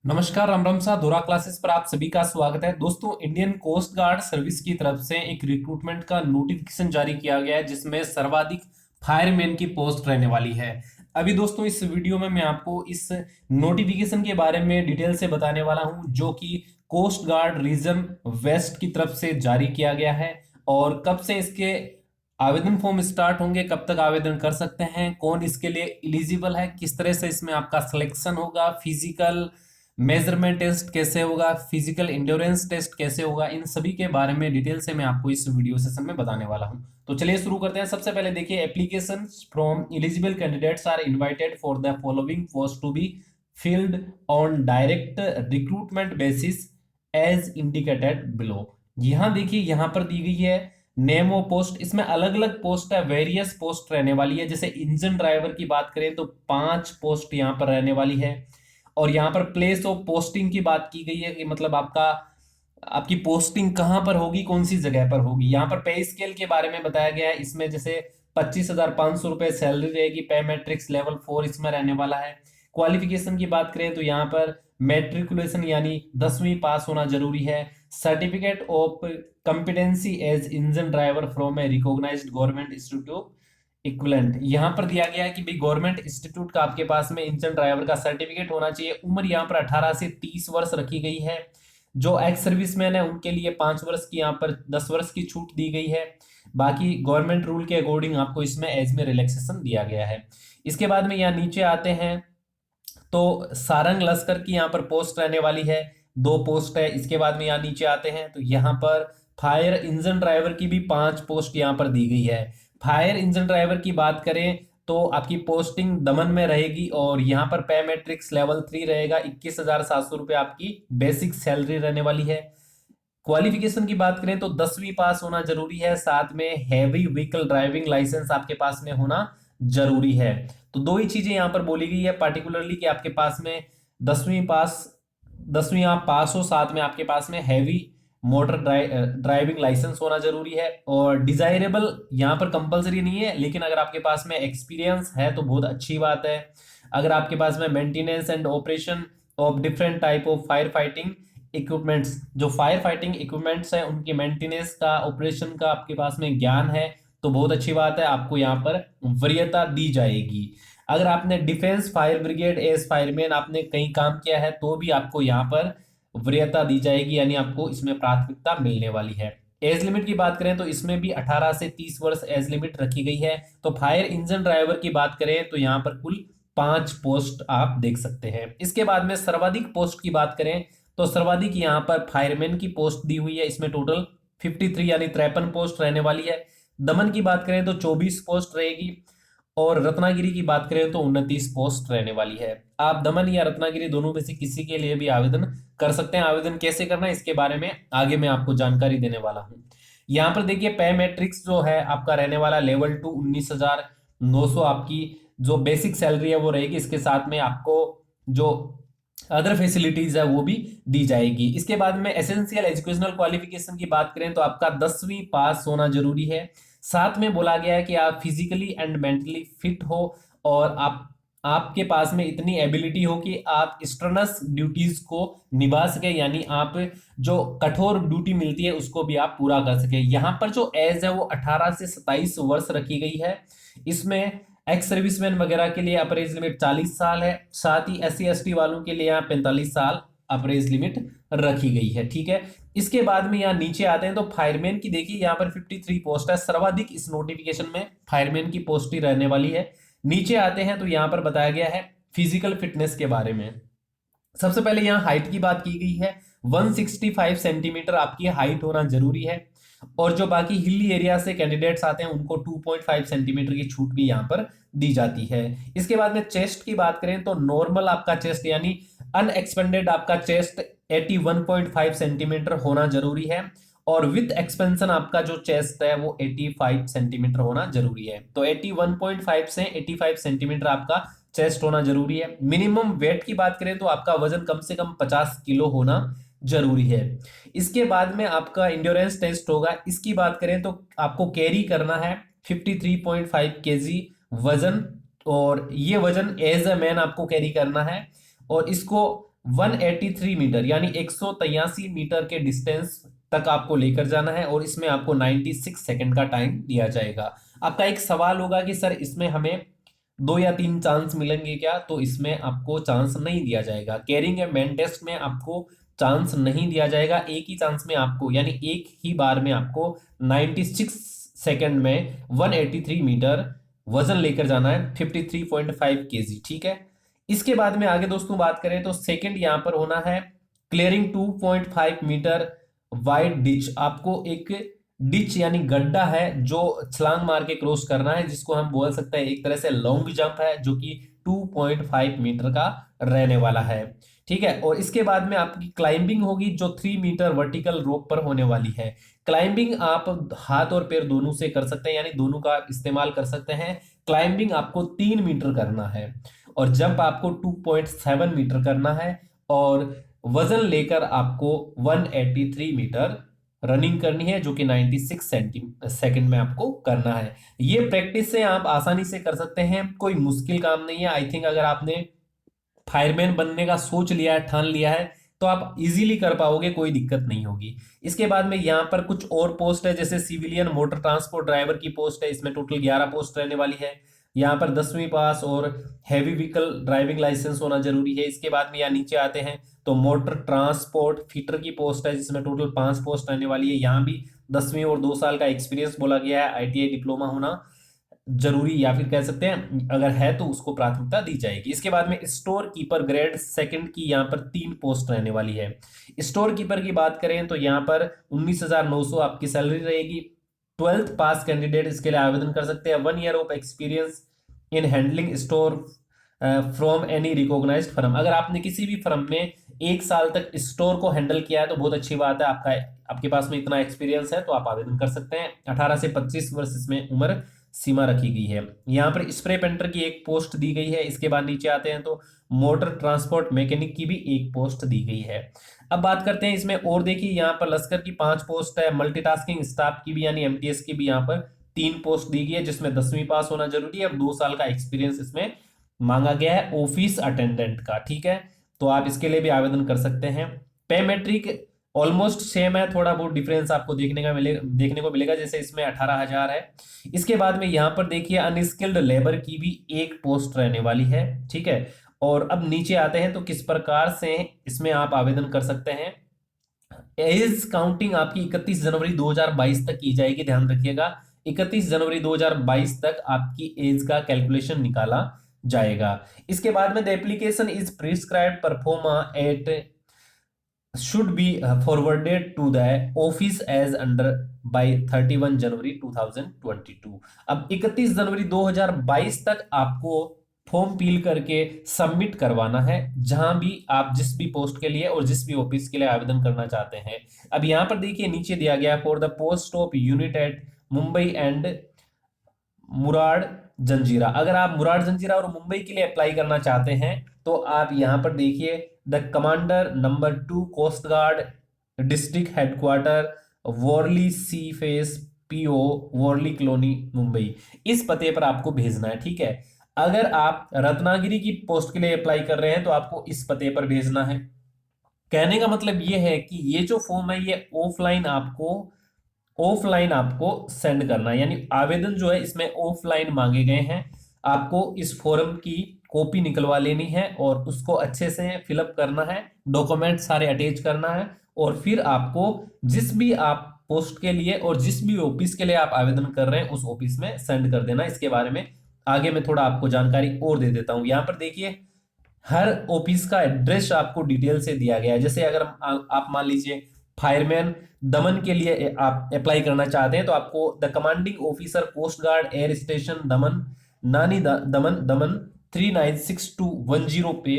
नमस्कार, राम राम सा दोरा क्लासेस पर आप सभी का स्वागत है। दोस्तों, इंडियन कोस्ट गार्ड सर्विस की तरफ से एक रिक्रूटमेंट का नोटिफिकेशन जारी किया गया है जिसमें सर्वाधिक फायरमैन की पोस्ट रहने वाली है। अभी दोस्तों इस वीडियो में मैं आपको इस नोटिफिकेशन के बारे में डिटेल से बताने वाला हूं, जो कि कोस्ट गार्ड रीजन वेस्ट की तरफ से जारी किया गया है। और कब से इसके आवेदन फॉर्म स्टार्ट होंगे, कब तक आवेदन कर सकते हैं, कौन इसके लिए एलिजिबल है, किस तरह से इसमें आपका सिलेक्शन होगा, फिजिकल मेजरमेंट टेस्ट कैसे होगा, फिजिकल इंड्योरेंस टेस्ट कैसे होगा, इन सभी के बारे में डिटेल से मैं आपको इस वीडियो सेशन में बताने वाला हूं। तो चलिए शुरू करते हैं। सबसे पहले देखिए, application from eligible candidates are invited for the following post to be filled on direct recruitment basis as indicated below. यहां देखिए, यहां पर दी गई है नेम ऑफ पोस्ट। इसमें अलग अलग पोस्ट है, वेरियस पोस्ट रहने वाली है। जैसे इंजन ड्राइवर की बात करें तो 5 पोस्ट यहां पर रहने वाली है। और यहाँ पर प्लेस ऑफ पोस्टिंग की बात की गई है कि मतलब आपकी पोस्टिंग कहाँ पर होगी, कौन सी जगह पर होगी। यहाँ पर पे स्केल के बारे में बताया गया है। इसमें जैसे 25,500 रुपए सैलरी रहेगी। पे मैट्रिक्स लेवल 4 इसमें रहने वाला है। क्वालिफिकेशन की बात करें तो यहाँ पर मेट्रिकुलेशन यानी 10वीं पास होना जरूरी है। Certificate of competency as engine driver from a recognized government institute equivalent. यहां पर दिया गया है कि भाई गवर्नमेंट इंस्टीट्यूट का आपके पास में इंजन ड्राइवर का सर्टिफिकेट होना चाहिए। उम्र यहां पर 18 से 30 वर्ष रखी गई है। जो एक्स सर्विसमैन है उनके लिए 5 वर्ष की, यहां पर 10 वर्ष की छूट दी गई है। बाकी गवर्नमेंट रूल के अकॉर्डिंग आपको इसमें एज में रिलैक्सेशन दिया गया है। इसके बाद में यहाँ नीचे आते हैं तो सारंग लश्कर की यहाँ पर पोस्ट रहने वाली है। 2 पोस्ट है। इसके बाद में यहाँ नीचे आते हैं तो यहाँ पर फायर इंजन ड्राइवर की भी 5 पोस्ट यहाँ पर दी गई है। फायर इंजन ड्राइवर की बात करें तो आपकी पोस्टिंग दमन में रहेगी और यहाँ पर पे मैट्रिक्स लेवल 3 रहेगा। 21,700 रुपये आपकी बेसिक सैलरी रहने वाली है। क्वालिफिकेशन की बात करें तो 10वीं पास होना जरूरी है। साथ में हैवी व्हीकल ड्राइविंग लाइसेंस आपके पास में होना जरूरी है। तो 2 ही चीजें यहाँ पर बोली गई है पार्टिकुलरली कि आपके पास में 10वीं पास 10वीं आप पास हो, साथ में आपके पास में हैवी मोटर ड्राइविंग लाइसेंस होना जरूरी है। और डिजायरेबल यहाँ पर कंपलसरी नहीं है, लेकिन अगर आपके पास में एक्सपीरियंस है तो बहुत अच्छी बात है। अगर आपके पास में maintenance and operation of different type of fire fighting equipments, जो फायर फाइटिंग इक्विपमेंट्स हैं उनकी मेंटेनेंस का, ऑपरेशन का आपके पास में ज्ञान है तो बहुत अच्छी बात है, आपको यहाँ पर वरीयता दी जाएगी। अगर आपने defence fire brigade as fireman आपने कहीं काम किया है तो भी आपको यहाँ पर वरीयता दी जाएगी, यानी आपको इसमें प्राथमिकता मिलने वाली है। एज लिमिट की बात करें तो इसमें भी 18 से 30 वर्ष एज लिमिट रखी गई है। तो फायर इंजन ड्राइवर की बात करें तो यहाँ पर कुल 5 पोस्ट आप देख सकते हैं। इसके बाद में सर्वाधिक पोस्ट की बात करें तो सर्वाधिक यहाँ पर फायरमैन की पोस्ट दी हुई है। इसमें टोटल 53 यानी 53 पोस्ट रहने वाली है। दमन की बात करें तो 24 पोस्ट रहेगी। और रत्नागिरी की बात करें तो 29 पोस्ट रहने वाली है। आप दमन या रत्नागिरी दोनों में से किसी के लिए भी आवेदन कर सकते हैं। आवेदन कैसे करना है इसके बारे में आगे मैं आपको जानकारी देने वाला हूँ। यहाँ पर देखिए, पे मैट्रिक्स जो है आपका रहने वाला लेवल 2 19,900 आपकी जो बेसिक सैलरी है वो रहेगी। इसके साथ में आपको जो अदर फैसिलिटीज है वो भी दी जाएगी। इसके बाद में एसेंशियल एजुकेशनल क्वालिफिकेशन की बात करें तो आपका 10वीं पास होना जरूरी है। साथ में बोला गया है कि आप फिजिकली एंड मेंटली फिट हो और आपके पास में इतनी एबिलिटी हो कि आप स्ट्रेनस ड्यूटीज को निभा सके, यानी आप जो कठोर ड्यूटी मिलती है उसको भी आप पूरा कर सके। यहाँ पर जो एज है वो 18 से 27 वर्ष रखी गई है। इसमें एक्स सर्विसमैन वगैरह के लिए अपर एज लिमिट 40 साल है। साथ ही SC ST वालों के लिए यहाँ 45 साल अपर एज लिमिट रखी गई है। ठीक है। इसके बाद में यहाँ नीचे आते हैं तो फायरमैन की देखिए, यहाँ पर 53 पोस्ट है। सर्वाधिक इस नोटिफिकेशन में फायरमैन की पोस्ट ही रहने वाली है। नीचे आते हैं तो यहाँ पर बताया गया है फिजिकल फिटनेस के बारे में। सबसे पहले यहाँ हाइट की बात की गई है। 165 सेंटीमीटर आपकी हाइट होना जरूरी है। और जो बाकी हिली एरिया से कैंडिडेट्स आते हैं उनको 2.5 सेंटीमीटर की छूट भी यहाँ पर दी जाती है। इसके बाद में चेस्ट की बात करें तो नॉर्मल आपका चेस्ट यानी अनएक्सपेंडेड आपका चेस्ट 81.5 सेंटीमीटर होना जरूरी है। और विथ एक्सपेंशन आपका जो चेस्ट है वो 85 सेंटीमीटर होना जरूरी है। तो 81.5 से 85 सेंटीमीटर आपका चेस्ट होना जरूरी है। मिनिमम वेट की बात करें तो आपका वजन कम से कम 50 किलो होना जरूरी है। इसके बाद में आपका इंड्योरेंस टेस्ट होगा। इसकी बात करें तो आपको कैरी करना है 53.5 केजी वजन, और ये वजन एज अ मैन आपको कैरी करना है। और इसको 183 मीटर यानी 183 मीटर के डिस्टेंस तक आपको लेकर जाना है और इसमें आपको 96 सेकंड का टाइम दिया जाएगा। आपका एक सवाल होगा कि सर इसमें हमें 2 या 3 चांस मिलेंगे क्या? तो इसमें आपको चांस नहीं दिया जाएगा। कैरिंग ए मैन टेस्ट में आपको चांस नहीं दिया जाएगा। एक ही चांस में आपको यानी एक ही बार में आपको 96 सेकंड में 183 मीटर वजन लेकर जाना है 53.5 केजी। ठीक है। इसके बाद में आगे दोस्तों बात करें तो सेकंड यहां पर होना है क्लियरिंग 2.5 मीटर वाइड डिच। आपको एक डिच यानी गड्ढा है जो छलांग मार के क्रॉस करना है, जिसको हम बोल सकते हैं एक तरह से लॉन्ग जंप है, जो कि 2.5 मीटर का रहने वाला है। ठीक है। और इसके बाद में आपकी क्लाइंबिंग होगी जो 3 मीटर वर्टिकल रोप पर होने वाली है। क्लाइंबिंग आप हाथ और पैर दोनों से कर सकते हैं, यानी दोनों का इस्तेमाल कर सकते हैं। क्लाइंबिंग आपको 3 मीटर करना है और जंप आपको 2.7 मीटर करना है और वजन लेकर आपको 183 मीटर रनिंग करनी है, जो कि 96 सेकंड में आपको करना है। ये प्रैक्टिस से आप आसानी से कर सकते हैं, कोई मुश्किल काम नहीं है। आई थिंक अगर आपने फायरमैन बनने का सोच लिया है, ठान लिया है, तो आप इजीली कर पाओगे, कोई दिक्कत नहीं होगी। इसके बाद में यहाँ पर कुछ और पोस्ट है, जैसे सिविलियन मोटर ट्रांसपोर्ट ड्राइवर की पोस्ट है। इसमें टोटल 11 पोस्ट रहने वाली है। यहाँ पर 10वीं पास और हैवी व्हीकल ड्राइविंग लाइसेंस होना जरूरी है। इसके बाद में यहाँ नीचे आते हैं तो मोटर ट्रांसपोर्ट फीटर की पोस्ट है, जिसमें टोटल 5 पोस्ट रहने वाली है। यहाँ भी 10वीं और 2 साल का एक्सपीरियंस बोला गया है। ITI डिप्लोमा होना जरूरी, या फिर कह सकते हैं अगर है तो उसको प्राथमिकता दी जाएगी। इसके बाद में स्टोर कीपर ग्रेड सेकंड की यहाँ पर 3 पोस्ट रहने वाली है। स्टोर कीपर की बात करें तो यहाँ पर 19,900 आपकी सैलरी रहेगी। 12th पास कैंडिडेट इसके लिए आवेदन कर सकते हैं। 1 year of experience in handling store from any recognized firm. अगर आपने किसी भी फर्म में 1 साल तक स्टोर को हैंडल किया है तो बहुत अच्छी बात है। आपके पास में इतना एक्सपीरियंस है तो आप आवेदन कर सकते हैं। 18 से 25 वर्ष इसमें उम्र सीमा रखी गई है। यहाँ पर स्प्रे पेंटर की एक पोस्ट दी गई है। इसके बाद नीचे आते हैं तो मोटर ट्रांसपोर्ट मैकेनिक की भी एक पोस्ट दी गई है। अब बात करते हैं इसमें और देखिए, यहाँ पर लश्कर की 5 पोस्ट है। मल्टीटास्किंग स्टाफ की भी यानी MTS की भी यहाँ पर 3 पोस्ट दी गई है, जिसमें 10वीं पास होना जरूरी है। अब 2 साल का एक्सपीरियंस इसमें मांगा गया है ऑफिस अटेंडेंट का। ठीक है। तो आप इसके लिए भी आवेदन कर सकते हैं। पे मैट्रिक ऑलमोस्ट सेम है, थोड़ा बहुत डिफरेंस आपको देखने को मिलेगा, जैसे इसमें 18,000 है। इसके बाद में यहाँ पर देखिए अनस्किल्ड लेबर की भी एक पोस्ट रहने वाली है। ठीक है। और अब नीचे आते हैं तो किस प्रकार से इसमें आप आवेदन कर सकते हैं। एज काउंटिंग आपकी 31 जनवरी 2022 तक की जाएगी, ध्यान रखिएगा। 31 जनवरी 2022 तक आपकी एज का कैलकुलेशन निकाला जाएगा। इसके बाद में the application is prescribed proforma at should be forwarded to the office as under by 31 जनवरी 2022। अब 31 जनवरी 2022 तक आपको फॉर्म फिल करके सबमिट करवाना है, जहां भी आप जिस भी पोस्ट के लिए और जिस भी ऑफिस के लिए आवेदन करना चाहते हैं। अब यहां पर देखिए नीचे दिया गया for the post of unit at Mumbai and Murud Janjira. अगर आप मुराद जंजीरा और मुंबई के लिए अप्लाई करना चाहते हैं तो आप यहां पर देखिए the commander number 2 coast guard district headquarter Worli sea face PO Worli colony Mumbai, इस पते पर आपको भेजना है। ठीक है। अगर आप रत्नागिरी की पोस्ट के लिए अप्लाई कर रहे हैं तो आपको इस पते पर भेजना है। कहने का मतलब ये है कि ये जो फॉर्म है ये ऑफलाइन आपको सेंड करना है, यानी आवेदन जो है इसमें ऑफलाइन मांगे गए हैं। आपको इस फॉर्म की कॉपी निकलवा लेनी है और उसको अच्छे से फिलअप करना है, डॉक्यूमेंट सारे अटैच करना है और फिर आपको जिस भी आप पोस्ट के लिए और जिस भी ऑफिस के लिए आप आवेदन कर रहे हैं उस ऑफिस में सेंड कर देना। इसके बारे में आगे मैं थोड़ा आपको जानकारी और दे देता हूं। यहाँ पर देखिए हर ऑफिस का एड्रेस आपको डिटेल से दिया गया है। जैसे अगर आप मान लीजिए फायरमैन दमन के लिए आप अप्लाई करना चाहते हैं तो आपको the commanding officer coast guard air station Daman Nani दमन 396210 पे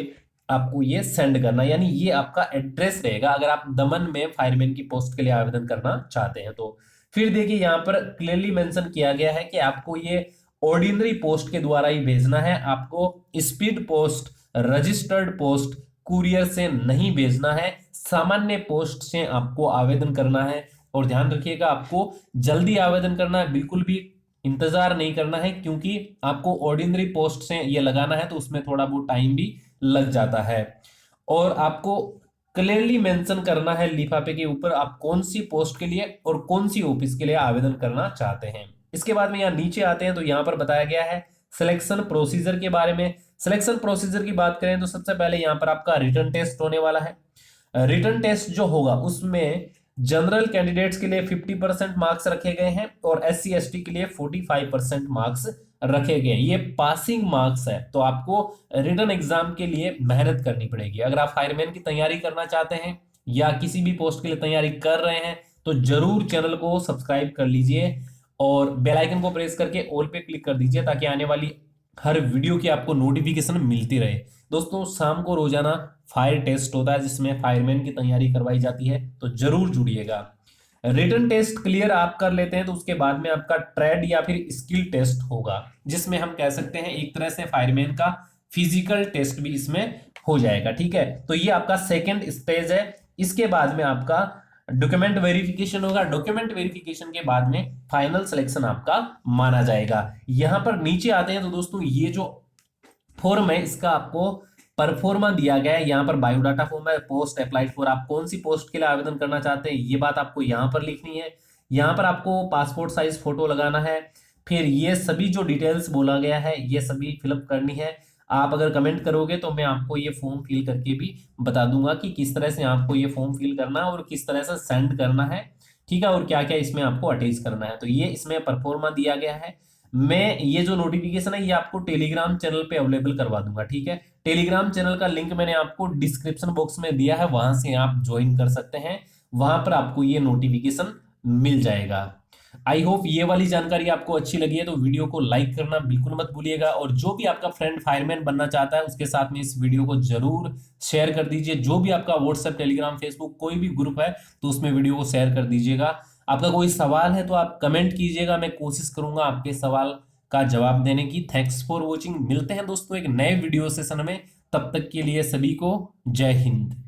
आपको ये सेंड करना, यानी ये आपका एड्रेस रहेगा अगर आप दमन में फायरमैन की पोस्ट के लिए आवेदन करना चाहते हैं तो। फिर देखिए यहाँ पर क्लियरली मेंशन किया गया है कि आपको ये ऑर्डिनरी पोस्ट के द्वारा ही भेजना है। आपको speed post, registered post, courier से नहीं भेजना है। सामान्य पोस्ट से आपको आवेदन करना है और ध्यान रखिएगा आपको जल्दी आवेदन करना है, बिल्कुल भी इंतजार नहीं करना है, क्योंकि आपको ऑर्डिनरी पोस्ट से ये लगाना है तो उसमें थोड़ा बहुत टाइम भी लग जाता है। और आपको क्लियरली मेंशन करना है लिफाफे के ऊपर आप कौन सी पोस्ट के लिए और कौन सी ऑफिस के लिए आवेदन करना चाहते हैं। इसके बाद में यहाँ नीचे आते हैं तो यहाँ पर बताया गया है सिलेक्शन प्रोसीजर के बारे में। सिलेक्शन प्रोसीजर की बात करें तो सबसे पहले यहाँ पर आपका रिटन टेस्ट होने वाला है। रिटन टेस्ट जो होगा उसमें जनरल कैंडिडेट्स के लिए 50% मार्क्स रखे गए हैं और SC ST के लिए 45% मार्क्स रखे गए। ये पासिंग मार्क्स है, तो आपको रिटन एग्जाम के लिए मेहनत करनी पड़ेगी। अगर आप फायरमैन की तैयारी करना चाहते हैं या किसी भी पोस्ट के लिए तैयारी कर रहे हैं तो जरूर चैनल को सब्सक्राइब कर लीजिए और बेल आइकन को प्रेस करके ऑल पे क्लिक कर दीजिए ताकि आने वाली हर वीडियो की आपको नोटिफिकेशन मिलती रहे। दोस्तों शाम को रोजाना फायर टेस्ट होता है जिसमें फायरमैन की तैयारी करवाई जाती है, तो जरूर जुड़िएगा। रिटन टेस्ट क्लियर आप कर लेते हैं तो उसके बाद में आपका ट्रेड या फिर स्किल टेस्ट होगा, जिसमें हम कह सकते हैं एक तरह से फायरमैन का फिजिकल टेस्ट भी इसमें हो जाएगा। ठीक है, तो ये आपका सेकेंड स्टेज है। इसके बाद में आपका डॉक्यूमेंट वेरिफिकेशन होगा। डॉक्यूमेंट वेरिफिकेशन के बाद में फाइनल सिलेक्शन आपका माना जाएगा। यहां पर नीचे आते हैं तो दोस्तों ये जो फॉर्म है इसका आपको परफॉर्मा दिया गया है। यहाँ पर बायोडाटा फॉर्म है, पोस्ट अप्लाइड फॉर, आप कौन सी पोस्ट के लिए आवेदन करना चाहते हैं ये बात आपको यहाँ पर लिखनी है। यहाँ पर आपको पासपोर्ट साइज फोटो लगाना है। फिर ये सभी जो डिटेल्स बोला गया है ये सभी फिलअप करनी है। आप अगर कमेंट करोगे तो मैं आपको ये फॉर्म फिल करके भी बता दूंगा कि किस तरह से आपको ये फॉर्म फिल करना है और किस तरह से सेंड करना है। ठीक है, और क्या क्या इसमें आपको अटैच करना है। तो ये इसमें परफॉर्मा दिया गया है। मैं ये जो नोटिफिकेशन है ये आपको टेलीग्राम चैनल पे अवेलेबल करवा दूंगा। ठीक है, टेलीग्राम चैनल का लिंक मैंने आपको डिस्क्रिप्शन बॉक्स में दिया है, वहां से आप ज्वाइन कर सकते हैं। वहां पर आपको ये नोटिफिकेशन मिल जाएगा। आई होप ये वाली जानकारी आपको अच्छी लगी है तो वीडियो को लाइक करना बिल्कुल मत भूलिएगा और जो भी आपका फ्रेंड फायरमैन बनना चाहता है उसके साथ में इस वीडियो को जरूर शेयर कर दीजिए। जो भी आपका व्हाट्सएप टेलीग्राम फेसबुक कोई भी ग्रुप है तो उसमें वीडियो को शेयर कर दीजिएगा। आपका कोई सवाल है तो आप कमेंट कीजिएगा, मैं कोशिश करूंगा आपके सवाल का जवाब देने की। Thanks for watching. मिलते हैं दोस्तों एक नए वीडियो सेशन में, तब तक के लिए सभी को जय हिंद।